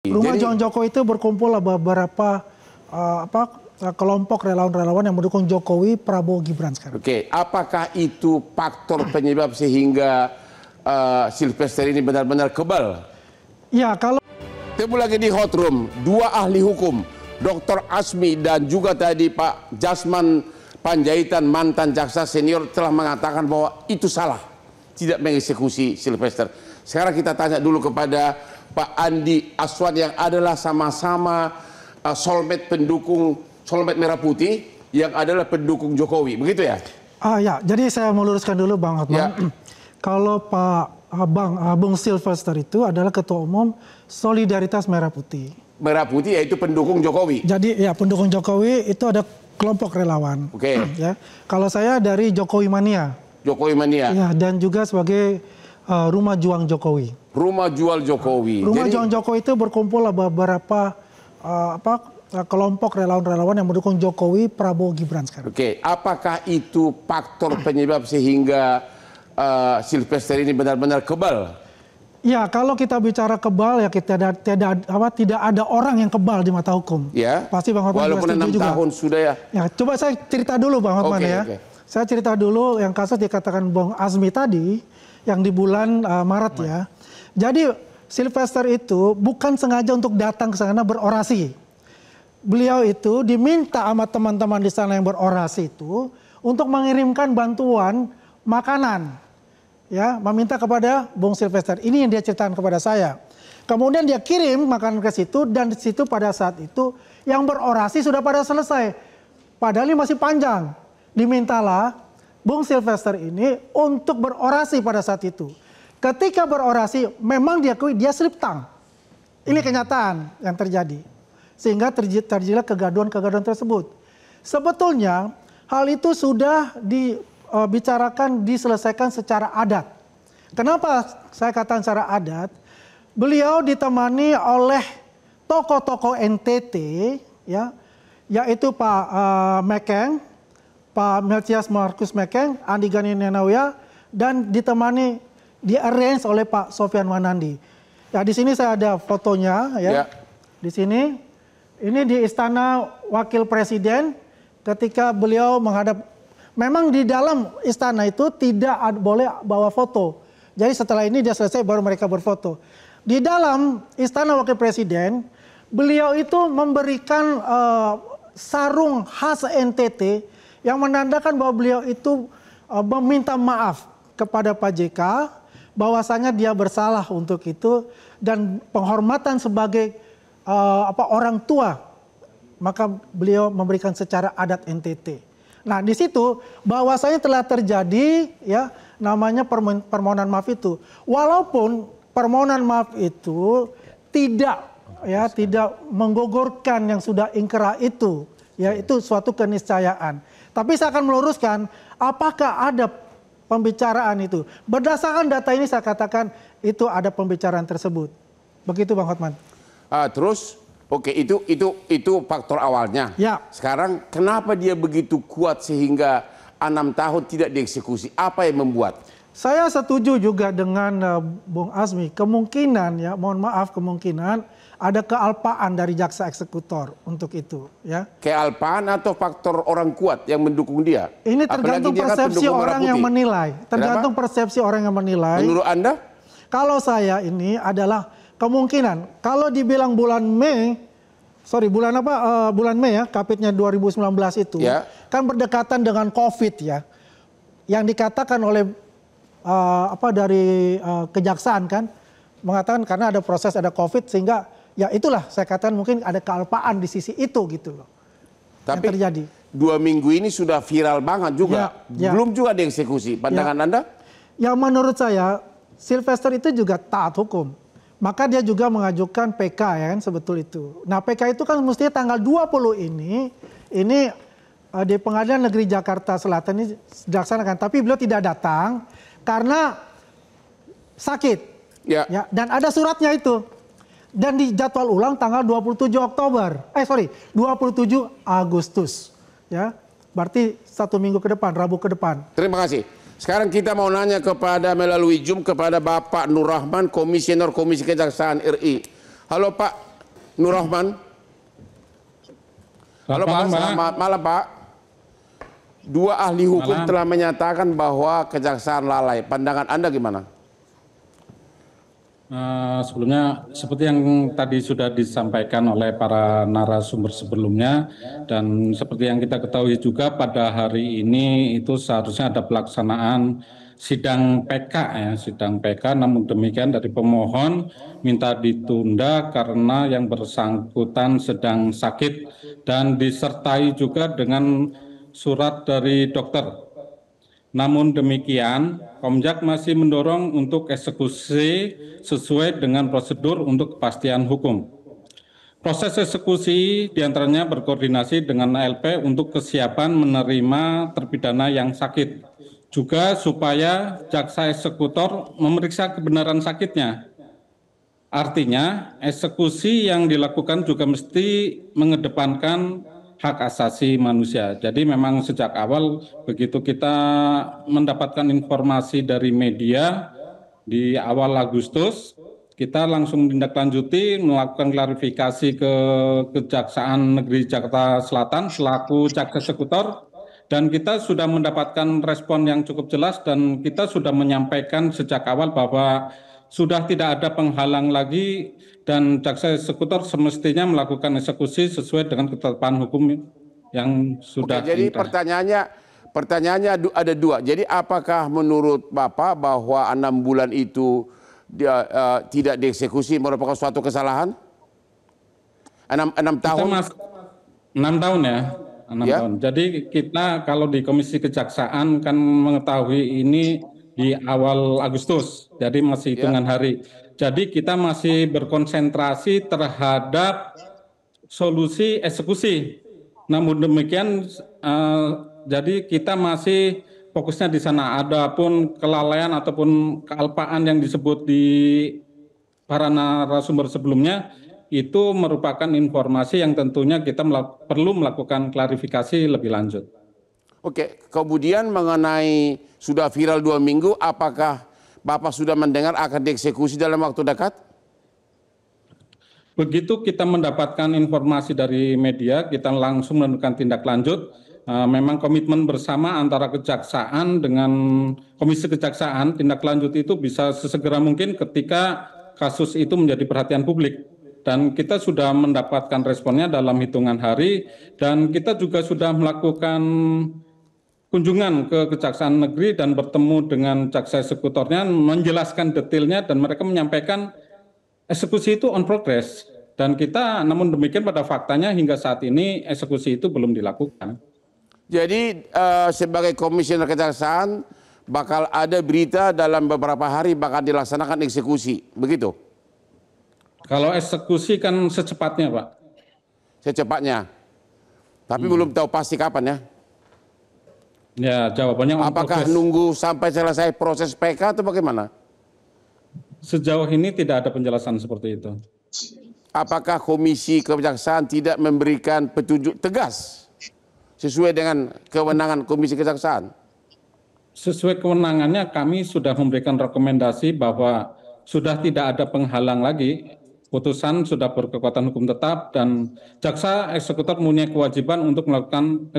Rumah Juang Jokowi itu berkumpul beberapa kelompok relawan-relawan yang mendukung Jokowi, Prabowo, Gibran sekarang. Oke, apakah itu faktor penyebab sehingga Sylvester ini benar-benar kebal? Ya, kalau temu lagi di Hot Room, dua ahli hukum, Dr. Asmi dan juga tadi Pak Jasman Panjaitan, mantan jaksa senior, telah mengatakan bahwa itu salah, tidak mengeksekusi Sylvester. Sekarang kita tanya dulu kepada Pak Andi Aswan yang adalah sama-sama soulmate pendukung soulmate Merah Putih yang adalah pendukung Jokowi, begitu ya? Ya, jadi saya mau luruskan dulu Bang Hotman. Ya. Kalau Bung Sylvester itu adalah Ketua Umum Solidaritas Merah Putih. Merah Putih yaitu pendukung Jokowi. Jadi ya pendukung Jokowi itu ada kelompok relawan. Oke. Ya, kalau saya dari Jokowi Mania. Jokowi Mania. Ya, dan juga sebagai Rumah Juang Jokowi. Rumah Juang Jokowi. Rumah Juang Jokowi itu berkumpul beberapa kelompok relawan-relawan yang mendukung Jokowi, Prabowo, Gibran sekarang. Oke, apakah itu faktor penyebab sehingga Sylvester ini benar-benar kebal? Ya, kalau kita bicara kebal ya tidak ada orang yang kebal di mata hukum. Ya. Pasti Bang Hotman walaupun 6 juga. tahun sudah ya. Ya, coba saya cerita dulu Bang Hotman ya. Okay. Saya cerita dulu yang kasus dikatakan Bung Azmi tadi yang di bulan Maret ya. Jadi Sylvester itu bukan sengaja untuk datang ke sana berorasi. Beliau itu diminta sama teman-teman di sana yang berorasi itu untuk mengirimkan bantuan makanan. Ya, meminta kepada Bung Sylvester. Ini yang dia ceritakan kepada saya. Kemudian dia kirim makanan ke situ dan di situ pada saat itu yang berorasi sudah pada selesai. Padahal ini masih panjang. Dimintalah Bung Sylvester ini untuk berorasi pada saat itu. Ketika berorasi memang dia slip tongue. Ini kenyataan yang terjadi. Sehingga terjadilah kegaduhan-kegaduhan tersebut. Sebetulnya hal itu sudah dibicarakan, diselesaikan secara adat. Kenapa saya katakan secara adat? Beliau ditemani oleh tokoh-tokoh NTT, ya, yaitu Pak Mekeng, Pak Melchias Markus Mekeng, Andi Gani Nenawia, dan ditemani di-arrange oleh Pak Sofyan Wanandi. Ya, di sini saya ada fotonya, ya. Di sini. Ini di Istana Wakil Presiden ketika beliau menghadap. Memang di dalam istana itu tidak boleh bawa foto. Jadi setelah ini dia selesai baru mereka berfoto. Di dalam Istana Wakil Presiden beliau itu memberikan sarung khas NTT yang menandakan bahwa beliau itu meminta maaf kepada Pak JK bahwasanya dia bersalah untuk itu dan penghormatan sebagai orang tua, maka beliau memberikan secara adat NTT. Nah, di situ bahwasanya telah terjadi ya namanya permohonan maaf itu. Walaupun permohonan maaf itu tidak menggugurkan yang sudah ingkrah itu, ya itu suatu keniscayaan. Tapi saya akan meluruskan apakah ada pembicaraan itu. Berdasarkan data ini saya katakan itu ada pembicaraan tersebut. Begitu Bang Hotman. Terus, oke, itu faktor awalnya. Ya. Sekarang kenapa dia begitu kuat sehingga 6 tahun tidak dieksekusi? Apa yang membuat? Saya setuju juga dengan Bung Azmi. Kemungkinan ya, mohon maaf kemungkinan ada kealpaan dari jaksa eksekutor untuk itu. Ya. Kealpaan atau faktor orang kuat yang mendukung dia? Ini tergantung persepsi orang yang menilai. Tergantung persepsi orang yang menilai. Menurut Anda? Kalau saya ini adalah kemungkinan kalau dibilang bulan Mei ya, kapitnya 2019 itu ya, kan berdekatan dengan COVID ya, yang dikatakan oleh dari kejaksaan kan mengatakan karena ada proses ada COVID sehingga ya itulah saya katakan mungkin ada kealpaan di sisi itu gitu loh. Tapi yang terjadi 2 minggu ini sudah viral banget juga, belum juga dieksekusi. Pandangan Anda? Ya menurut saya Sylvester itu juga taat hukum. Maka dia juga mengajukan PK ya kan sebetul itu. Nah PK itu kan mestinya tanggal 20 ini di Pengadilan Negeri Jakarta Selatan ini dilaksanakan. Tapi beliau tidak datang karena sakit. Ya. Dan ada suratnya itu. Dan dijadwal ulang tanggal 27 Agustus. Ya, berarti 1 minggu ke depan, Rabu ke depan. Terima kasih. Sekarang kita mau nanya melalui Zoom kepada Bapak Nur Rahman, Komisioner Komisi Kejaksaan RI. Halo Pak, Nur Rahman. Halo Pak, selamat malam Pak. Dua ahli hukum telah menyatakan bahwa kejaksaan lalai. Pandangan Anda gimana? Sebelumnya seperti yang tadi sudah disampaikan oleh para narasumber sebelumnya, dan seperti yang kita ketahui juga pada hari ini itu seharusnya ada pelaksanaan sidang PK ya, sidang PK, namun demikian dari pemohon minta ditunda karena yang bersangkutan sedang sakit dan disertai juga dengan surat dari dokter. Namun demikian, Komjak masih mendorong untuk eksekusi sesuai dengan prosedur untuk kepastian hukum. Proses eksekusi diantaranya berkoordinasi dengan ALP untuk kesiapan menerima terpidana yang sakit. Juga supaya jaksa eksekutor memeriksa kebenaran sakitnya. Artinya, eksekusi yang dilakukan juga mesti mengedepankan hak asasi manusia. Jadi memang sejak awal begitu kita mendapatkan informasi dari media di awal Agustus, kita langsung tindak-lanjuti melakukan klarifikasi ke Kejaksaan Negeri Jakarta Selatan selaku jaksa eksekutor, dan kita sudah mendapatkan respon yang cukup jelas dan kita sudah menyampaikan sejak awal bahwa sudah tidak ada penghalang lagi dan jaksa eksekutor semestinya melakukan eksekusi sesuai dengan ketetapan hukum yang sudah. Oke, jadi pertanyaannya ada dua. Jadi apakah menurut Bapak bahwa 6 bulan itu tidak dieksekusi merupakan suatu kesalahan? 6 tahun? 6 tahun ya. 6 ya? tahun. Jadi kita kalau di Komisi Kejaksaan kan mengetahui ini di awal Agustus, jadi masih hitungan hari. Jadi kita masih berkonsentrasi terhadap solusi eksekusi. Namun demikian, jadi kita masih fokusnya di sana. Adapun kelalaian ataupun kealpaan yang disebut di para narasumber sebelumnya, itu merupakan informasi yang tentunya kita perlu melakukan klarifikasi lebih lanjut. Oke, kemudian mengenai sudah viral 2 minggu, apakah Bapak sudah mendengar akan dieksekusi dalam waktu dekat? Begitu kita mendapatkan informasi dari media, kita langsung melakukan tindak lanjut. Memang komitmen bersama antara kejaksaan dengan Komisi Kejaksaan, tindak lanjut itu bisa sesegera mungkin ketika kasus itu menjadi perhatian publik. Dan kita sudah mendapatkan responnya dalam hitungan hari, dan kita juga sudah melakukan kunjungan ke Kejaksaan Negeri dan bertemu dengan jaksa eksekutornya, menjelaskan detailnya, dan mereka menyampaikan eksekusi itu on progress. Dan kita namun demikian pada faktanya hingga saat ini eksekusi itu belum dilakukan. Jadi sebagai komisioner kejaksaan bakal ada berita dalam beberapa hari bakal dilaksanakan eksekusi, begitu? Kalau eksekusi kan secepatnya Pak. Secepatnya, tapi belum tahu pasti kapan ya? Ya, jawabannya apakah nunggu sampai selesai proses PK atau bagaimana? Sejauh ini tidak ada penjelasan seperti itu. Apakah Komisi Kejaksaan tidak memberikan petunjuk tegas sesuai dengan kewenangan Komisi Kejaksaan? Sesuai kewenangannya kami sudah memberikan rekomendasi bahwa sudah tidak ada penghalang lagi. Putusan sudah berkekuatan hukum tetap dan jaksa eksekutor mempunyai kewajiban untuk melakukan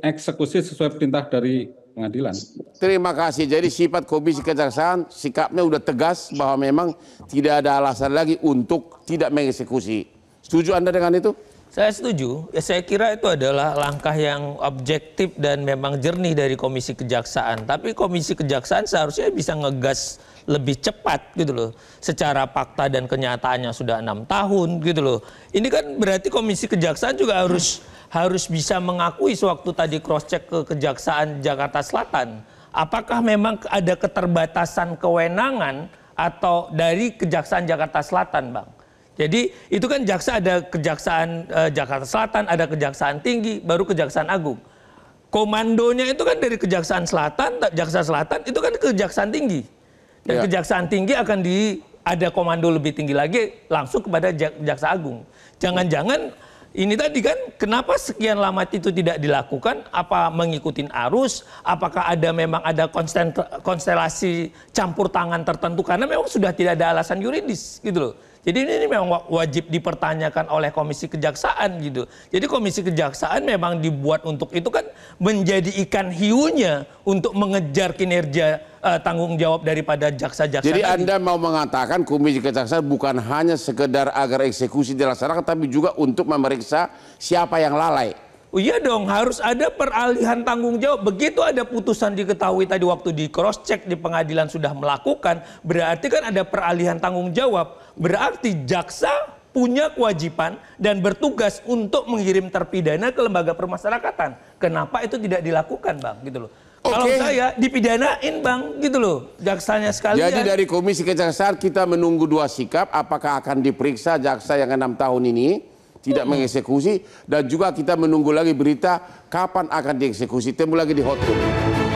eksekusi sesuai perintah dari pengadilan. Terima kasih. Jadi sifat Komisi Kejaksaan sikapnya sudah tegas bahwa memang tidak ada alasan lagi untuk tidak mengeksekusi. Setuju Anda dengan itu? Saya setuju. Ya, saya kira itu adalah langkah yang objektif dan memang jernih dari Komisi Kejaksaan. Tapi Komisi Kejaksaan seharusnya bisa ngegas lebih cepat gitu loh. Secara fakta dan kenyataannya sudah 6 tahun gitu loh. Ini kan berarti Komisi Kejaksaan juga harus bisa mengakui sewaktu tadi cross check ke Kejaksaan Jakarta Selatan. Apakah memang ada keterbatasan kewenangan atau dari Kejaksaan Jakarta Selatan, Bang? Jadi itu kan jaksa ada Kejaksaan Jakarta Selatan, ada Kejaksaan Tinggi, baru Kejaksaan Agung. Komandonya itu kan dari Kejaksaan Selatan, Jaksa Selatan itu kan Kejaksaan Tinggi. Dan Kejaksaan Tinggi akan ada komando lebih tinggi lagi langsung kepada Jaksa Agung. Jangan-jangan ini tadi kan kenapa sekian lama itu tidak dilakukan? Apa mengikuti arus? Apakah memang ada konstelasi campur tangan tertentu? Karena memang sudah tidak ada alasan yuridis gitu loh. Jadi ini memang wajib dipertanyakan oleh Komisi Kejaksaan gitu. Jadi Komisi Kejaksaan memang dibuat untuk itu kan menjadi ikan hiunya untuk mengejar kinerja tanggung jawab daripada jaksa-jaksa. Jadi Anda mau mengatakan Komisi Kejaksaan bukan hanya sekedar agar eksekusi dilaksanakan, tapi juga untuk memeriksa siapa yang lalai. Oh iya dong, harus ada peralihan tanggung jawab. Begitu ada putusan diketahui tadi waktu di cross check di pengadilan sudah melakukan, berarti kan ada peralihan tanggung jawab. Berarti jaksa punya kewajiban dan bertugas untuk mengirim terpidana ke lembaga permasyarakatan. Kenapa itu tidak dilakukan, Bang? Gitu loh. Kalau saya dipidanain, Bang, gitu loh, jaksanya sekalian. Jadi dari Komisi Kejaksaan kita menunggu dua sikap, apakah akan diperiksa jaksa yang 6 tahun ini tidak mengeksekusi, dan juga kita menunggu lagi berita kapan akan dieksekusi. Temu lagi di Hot Room.